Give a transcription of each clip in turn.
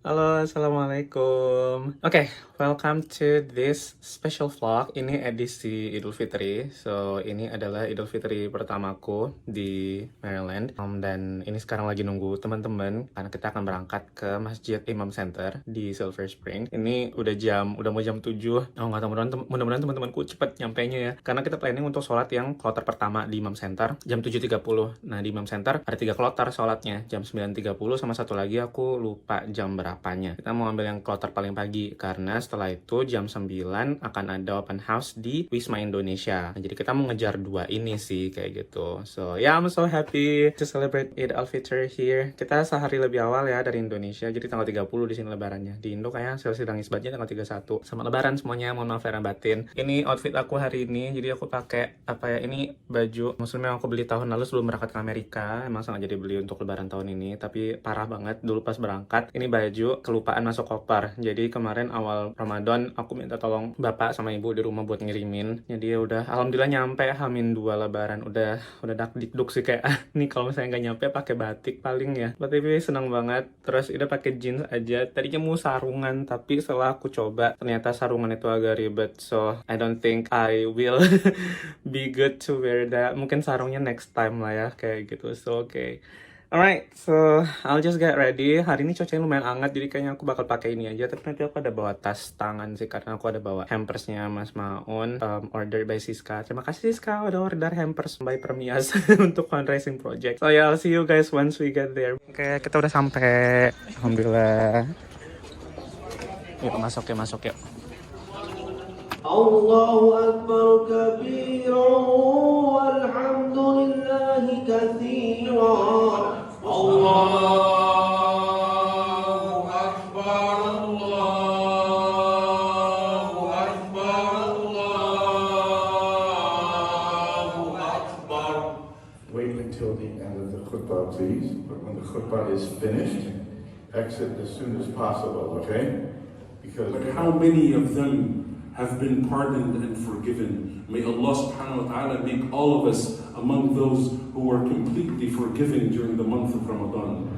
Halo, Assalamualaikum. Oke, welcome to this special vlog. Ini edisi Idul Fitri. So, ini adalah Idul Fitri pertamaku di Maryland. Dan ini sekarang lagi nunggu teman-teman karena kita akan berangkat ke Masjid Imam Center di Silver Spring. Ini udah mau jam 7. Oh, nggak tahu, mudah-mudahan teman-temanku cepet nyampainya ya. Karena kita planning untuk sholat yang kloter pertama di Imam Center jam 7.30. Nah, di Imam Center ada 3 kloter sholatnya, jam 9.30 sama satu lagi aku lupa jam berapanya. Kita mau ambil yang kloter paling pagi karena setelah itu jam 9 akan ada open house di Wisma Indonesia. Nah, jadi kita mau ngejar 2 ini sih kayak gitu. So yeah, I'm so happy to celebrate Eid al-Fitr here. Kita sehari lebih awal ya dari Indonesia. Jadi tanggal 30 di sini lebarannya. Di Indo kayaknya sedang isbatnya tanggal 31. Sama lebaran semuanya, mohon maaf lahir batin. Ini outfit aku hari ini. Jadi aku pakai apa ya? Ini baju muslim yang aku beli tahun lalu sebelum berangkat ke Amerika. Emang sengaja dibeli untuk lebaran tahun ini, tapi parah banget dulu pas berangkat. Ini baju kelupaan masuk koper. Jadi kemarin awal Ramadan aku minta tolong bapak sama ibu di rumah buat ngirimin. Jadi ya udah, alhamdulillah nyampe H-2 lebaran. Udah dak-dikduk sih kayak nih kalau misalnya nggak nyampe pakai batik paling ya. Tapi seneng banget. Terus udah pakai jeans aja. Tadinya mau sarungan, tapi setelah aku coba ternyata sarungan itu agak ribet. So I don't think I will be good to wear that. Mungkin sarungnya next time lah ya kayak gitu. So okay. Alright, so I'll just get ready. Hari ini cuacanya lumayan hangat, jadi kayaknya aku bakal pakai ini aja. Tapi nanti aku ada bawa tas tangan sih, karena aku ada bawa hampersnya Mas Maun, order by Siska. Terima kasih Siska udah order hampers by Permias untuk fundraising project. So yeah, I'll see you guys once we get there. Oke, kita udah sampai. Alhamdulillah. Yuk masuk yuk. Allahu Akbar kabira walhamdulillahi katsira. Allahu Akbar, Allahu Akbar, Allahu Akbar. Wait until the end of the khutbah, please. But when the khutbah is finished, exit as soon as possible, okay? Because But how many of them have been pardoned and forgiven? May Allah subhanahu wa ta'ala make all of us among those who are completely forgiven during the month of Ramadan.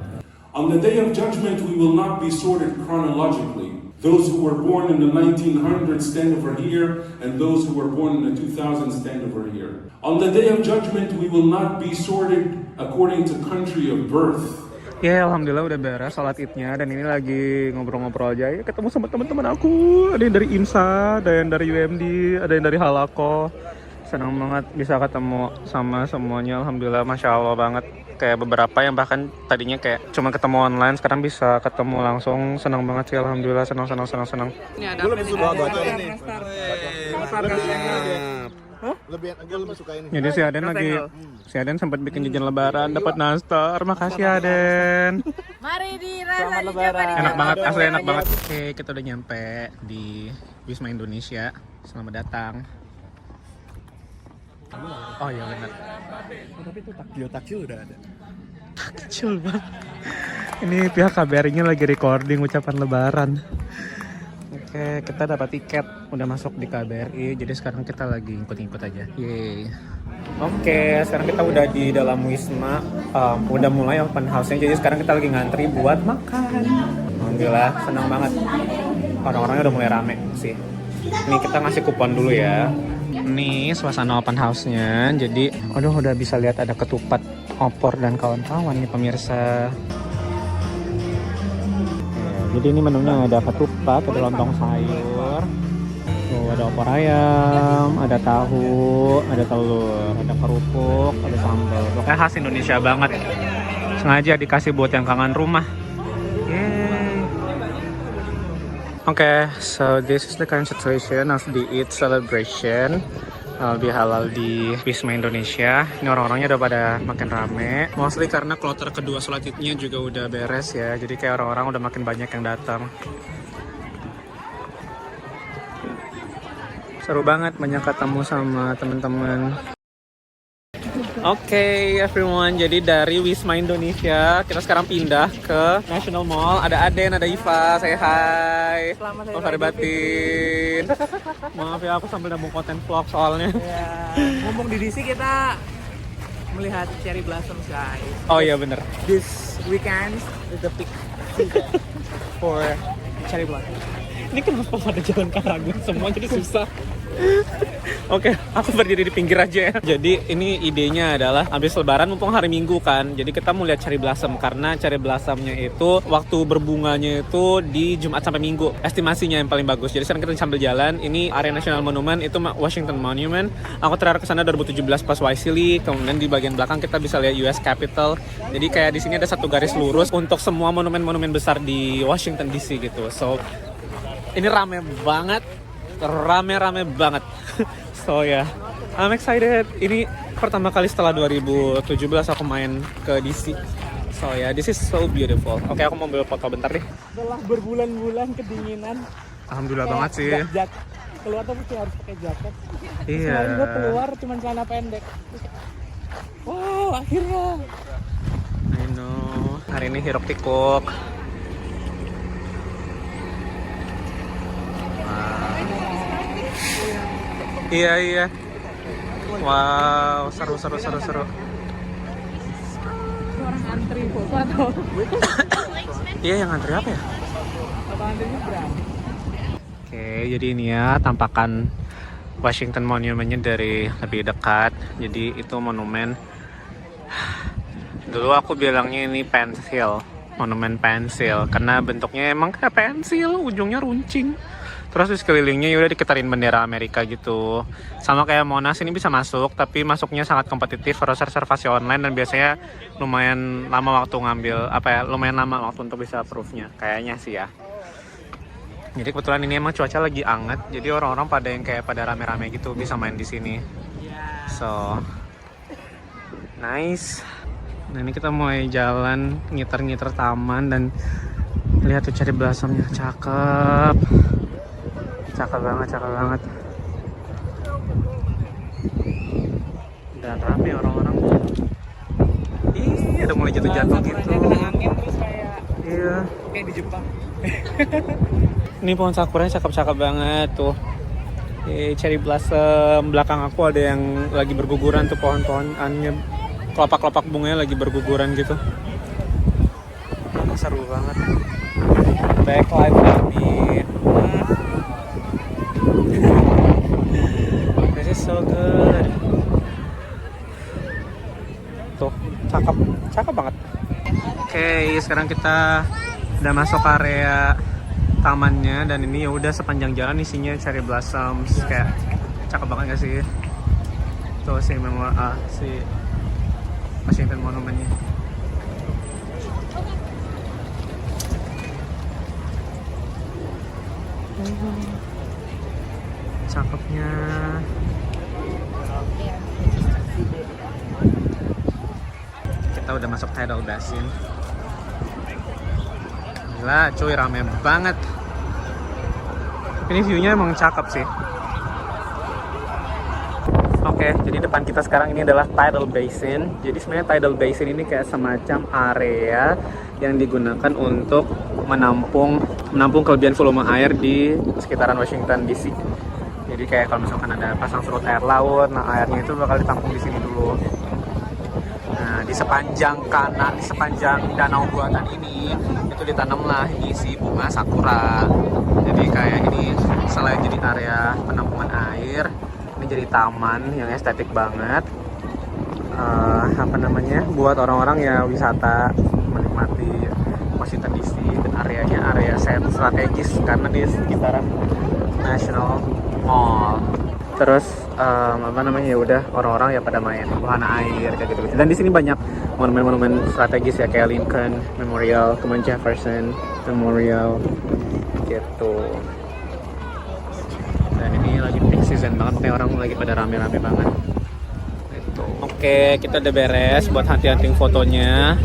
On the Day of Judgment, we will not be sorted chronologically. Those who were born in the 1900s stand over here, and those who were born in the 2000s stand over here. On the Day of Judgment, we will not be sorted according to country of birth. Ya, alhamdulillah udah beres sholat idnya dan ini lagi ngobrol-ngobrol aja ya, ketemu sama teman-teman aku. Ada yang dari IMSA, ada yang dari UMD, ada yang dari Halako. Senang banget bisa ketemu sama semuanya, alhamdulillah, masya Allah banget. Kayak beberapa yang bahkan tadinya kayak cuma ketemu online, sekarang bisa ketemu langsung. Senang banget sih, alhamdulillah, senang. Ini ada lebih suka bacaan ini. Gue lebih suka ini. Jadi si Aden sempat bikin jajan lebaran, dapat nastar. Makasih Aden. Mari dirasa dicoba. Enak banget, asli enak banget. Oke, kita udah nyampe di Wisma Indonesia. Selamat datang. Oh iya benar. Tapi itu takjil udah ada. Kecil banget. Ini pihak KBRI-nya lagi recording ucapan lebaran. Oke, kita dapat tiket, udah masuk di KBRI, jadi sekarang kita lagi ikut aja. Yeay. Oke, sekarang kita udah di dalam Wisma, udah mulai open house-nya, jadi sekarang kita lagi ngantri buat makan. Alhamdulillah, senang banget. Orang-orangnya udah mulai rame sih. Ini kita ngasih kupon dulu ya. Ini suasana open house-nya, jadi aduh udah bisa lihat ada ketupat, opor, dan kawan-kawan nih pemirsa. Jadi ini menunya ada ketupat, ada lontong sayur, tuh ada opor ayam, ada tahu, ada telur, ada kerupuk, ada sambal. Pokoknya khas Indonesia banget. Sengaja dikasih buat yang kangen rumah. Yeay. Okay, so this is the current situation of the Eid celebration. Lebih halal di Wisma Indonesia. Ini orang-orangnya udah pada makin rame. Mostly karena kloter kedua sholat idnya juga udah beres ya. Jadi kayak orang-orang udah makin banyak yang datang. Seru banget, banyak ketemu sama teman-teman. Oke, everyone, jadi dari Wisma Indonesia kita sekarang pindah ke National Mall. Ada Aden, ada Iva, say hi. Selamat hari batin. Maaf ya, aku sambil nabung konten vlog soalnya. Ya, ngomong di DC kita melihat cherry blossom guys. Oh iya bener. This weekend is the peak season for cherry blossom. Ini kenapa pada jalan karangan semua jadi susah? Oke, aku berdiri di pinggir aja ya. Jadi ini idenya adalah habis lebaran mumpung hari Minggu kan. Jadi kita mau lihat cherry blossom karena cherry blossomnya itu waktu berbunganya itu di Jumat sampai Minggu. Estimasinya yang paling bagus. Jadi sekarang kita sambil jalan. Ini area National Monument itu Washington Monument. Aku terakhir ke sana 2017 pas Waisili. Kemudian di bagian belakang kita bisa lihat US Capitol. Jadi kayak di sini ada satu garis lurus untuk semua monumen-monumen besar di Washington DC gitu. So ini rame banget. Rame banget. So ya, yeah, I'm excited. Ini pertama kali setelah 2017 aku main ke DC. So ya, yeah, this is so beautiful. Oke, aku mau ambil foto bentar deh. Setelah berbulan-bulan kedinginan, Alhamdulillah banget sih. Keluar tapi harus pakai jaket. Iya. Selain gue keluar cuma celana pendek. Wow, akhirnya. I know. Hari ini hiruk pikuk. Iya. Wow, seru. Orang antri foto atau Iya, yang antri apa ya? antri nyebrang. Oke, jadi ini ya tampakan Washington Monument-nya dari lebih dekat. Jadi itu monumen. Dulu aku bilangnya ini pensil, monumen pensil, karena bentuknya emang kayak pensil, ujungnya runcing. Terus di sekelilingnya ya udah dikitarin bendera Amerika gitu. Sama kayak Monas, ini bisa masuk, tapi masuknya sangat kompetitif, harus reservasi online dan biasanya lumayan lama waktu ngambil lumayan lama waktu untuk bisa approve-nya, kayaknya sih ya. Jadi kebetulan ini emang cuaca lagi anget, jadi orang-orang pada yang kayak pada rame-rame gitu bisa main di sini. So nice. Nah ini kita mulai jalan ngiter-ngiter taman dan lihat tuh cherry blossomnya, cakep banget. Dan rame orang-orang. Ih, udah mulai jatuh-jatuh gitu. Kena angin terus Iya. kayak di Jepang. Ini pohon sakuranya cakep-cakep banget tuh. Cherry blossom. Belakang aku ada yang lagi berguguran tuh pohon-pohonannya. Kelopak-kelopak bunganya lagi berguguran gitu. Seru banget. Backlight baby. This is so good. Tuh, cakep banget. Oke, sekarang kita udah masuk area tamannya dan ini ya udah sepanjang jalan isinya cherry blossoms, kayak cakep banget gak sih? Tuh si Washington Monument-nya. Cakepnya. Kita udah masuk tidal basin. Gila cuy, rame banget. Ini view-nya emang cakep sih. Oke, jadi depan kita sekarang ini adalah tidal basin. Jadi sebenarnya tidal basin ini kayak semacam area yang digunakan untuk menampung kelebihan volume air di sekitaran Washington DC. Jadi kayak kalau misalkan ada pasang surut air laut, nah airnya itu bakal ditampung di sini dulu. Nah, di sepanjang danau buatan ini itu ditanamlah isi bunga sakura. Jadi kayak ini selain jadi area penampungan air, ini jadi taman yang estetik banget. Buat orang-orang ya wisata menikmati Washington DC, dan areanya area strategis karena di sekitaran National Mall. Terus ya udah orang-orang ya pada main wahana air kayak gitu. Dan di sini banyak monumen-monumen strategis ya kayak Lincoln Memorial, kemudian Jefferson Memorial gitu. Dan ini lagi peak season banget, makanya orang lagi pada rame-rame banget. Gitu. Oke, kita udah beres buat hunting fotonya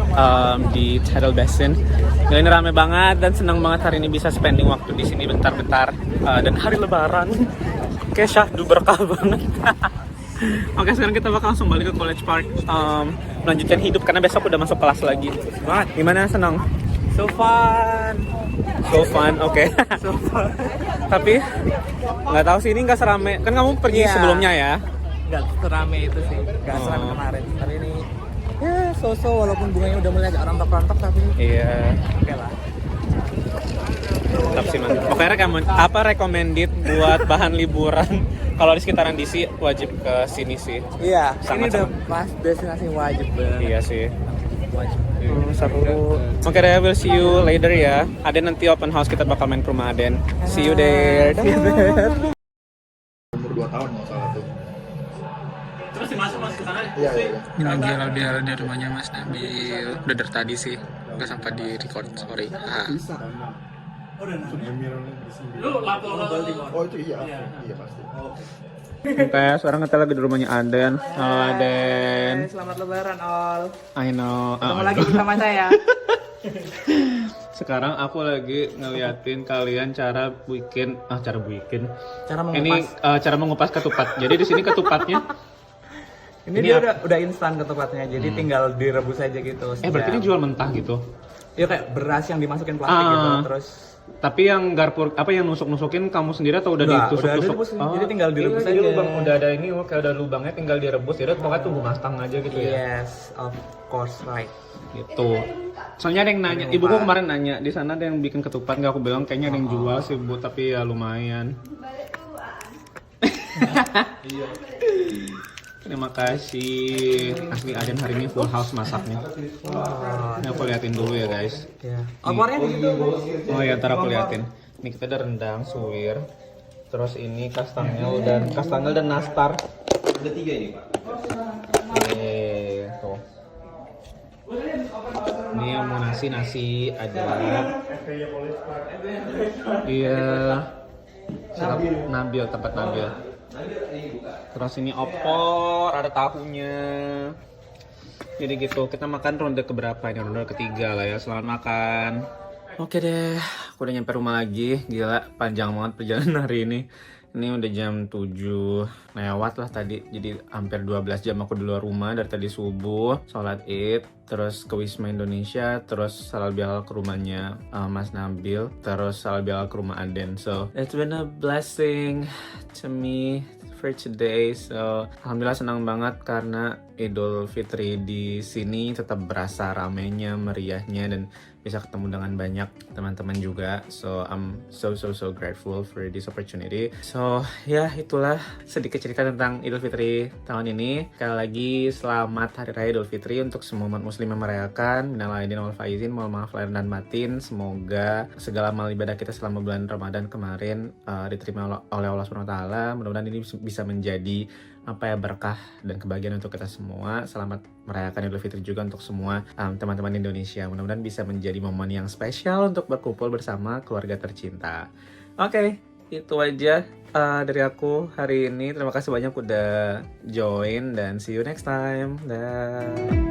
di Tidal Basin. Dan ini rame banget dan senang banget hari ini bisa spending waktu di sini bentar-bentar dan hari Lebaran. Oke, syahdu berkah banget. Oke, sekarang kita bakal langsung balik ke College Park, melanjutkan hidup karena besok udah masuk kelas lagi. Banget. Gimana, senang? So fun. Oke. So fun. Tapi nggak tahu sih ini nggak serame. Kan kamu pergi Iya. sebelumnya ya? Nggak serame itu sih. Nggak serame kemarin. Tapi ini ya so-so walaupun bunganya udah mulai agak rontok-rontok tapi Iya. oke lah. sih man. Makanya kamu apa recommended buat bahan liburan kalau di sekitaran DC wajib ke sini sih. Iya, Sangat- ini udah pas destinasi wajib banget. Iya sih. Wajib. Seru. Oke deh, we'll see you later ya. Aden nanti open house kita bakal main ke rumah Aden. See you there. Umur 2 tahun nggak salah tuh. Terus masuk ke sana. Iya, iya. Ini lagi LDR di rumahnya Mas Nabil. Udah dari tadi sih. Gak sempat di record, sorry. Oh itu iya. Iya pasti. Oke, sekarang kita lagi di rumahnya Aden. Halo Aden. Selamat lebaran, Ol. I know. Ketemu lagi bersama saya. Sekarang aku lagi ngeliatin kalian cara bikin Cara ini mengupas. cara mengupas ketupat. Jadi di sini ketupatnya Ini dia udah instan ketupatnya, jadi tinggal direbus aja gitu. berarti ini jual mentah gitu. Iya kayak beras yang dimasukin plastik gitu, terus Tapi yang garpur apa yang nusuk-nusukin kamu sendiri atau udah ditusuk-tusuk? direbus, jadi tinggal direbus jadi aja. lubang udah ada ini, kayak udah lubangnya tinggal direbus. Jadi pokoknya tunggu matang aja gitu ya. Yes, of course, right. Gitu. Soalnya ada yang nanya, ibuku kemarin nanya, di sana ada yang bikin ketupat nggak? Aku bilang kayaknya ada yang jual sih Bu, tapi ya lumayan. Terima kasih. Asli Aden hari ini full house masaknya. Ini aku liatin dulu ya guys. Ya. Opornya di situ. Oh ya, ntar aku liatin. Ini kita ada rendang, suwir. Terus ini kastangel dan nastar. Ada 3 ini Pak. Tuh. Ini yang mau nasi ada. Iya. Nabil, tempat Nabil. Terus ini opor, ada tahunya. Jadi gitu, kita makan ronde keberapa ini? Ronde ketiga lah ya, selamat makan. Oke deh, aku udah nyampe rumah lagi. Gila, panjang banget perjalanan hari ini. Ini udah jam 7 lewat lah tadi. Jadi hampir 12 jam aku di luar rumah dari tadi subuh. Sholat Id, terus ke Wisma Indonesia, terus halal bihalal ke rumahnya Mas Nabil, terus halal bihalal ke rumah Aden. So, it's been a blessing to me for today. So, alhamdulillah senang banget karena Idul Fitri di sini tetap berasa ramainya, meriahnya, dan bisa ketemu dengan banyak teman-teman juga. So I'm so grateful for this opportunity. So ya itulah sedikit cerita tentang Idul Fitri tahun ini. Sekali lagi selamat Hari Raya Idul Fitri untuk semua umat muslim yang merayakan. Minal aidin wal faizin, mohon maaf lahir dan batin. Semoga segala amal ibadah kita selama bulan Ramadan kemarin diterima oleh Allah SWT. Mudah-mudahan ini bisa menjadi berkah dan kebahagiaan untuk kita semua. Selamat merayakan Idul Fitri juga untuk semua teman-teman Indonesia. Mudah-mudahan bisa menjadi momen yang spesial untuk berkumpul bersama keluarga tercinta. Oke, itu aja dari aku hari ini. Terima kasih banyak udah join dan see you next time. Dah.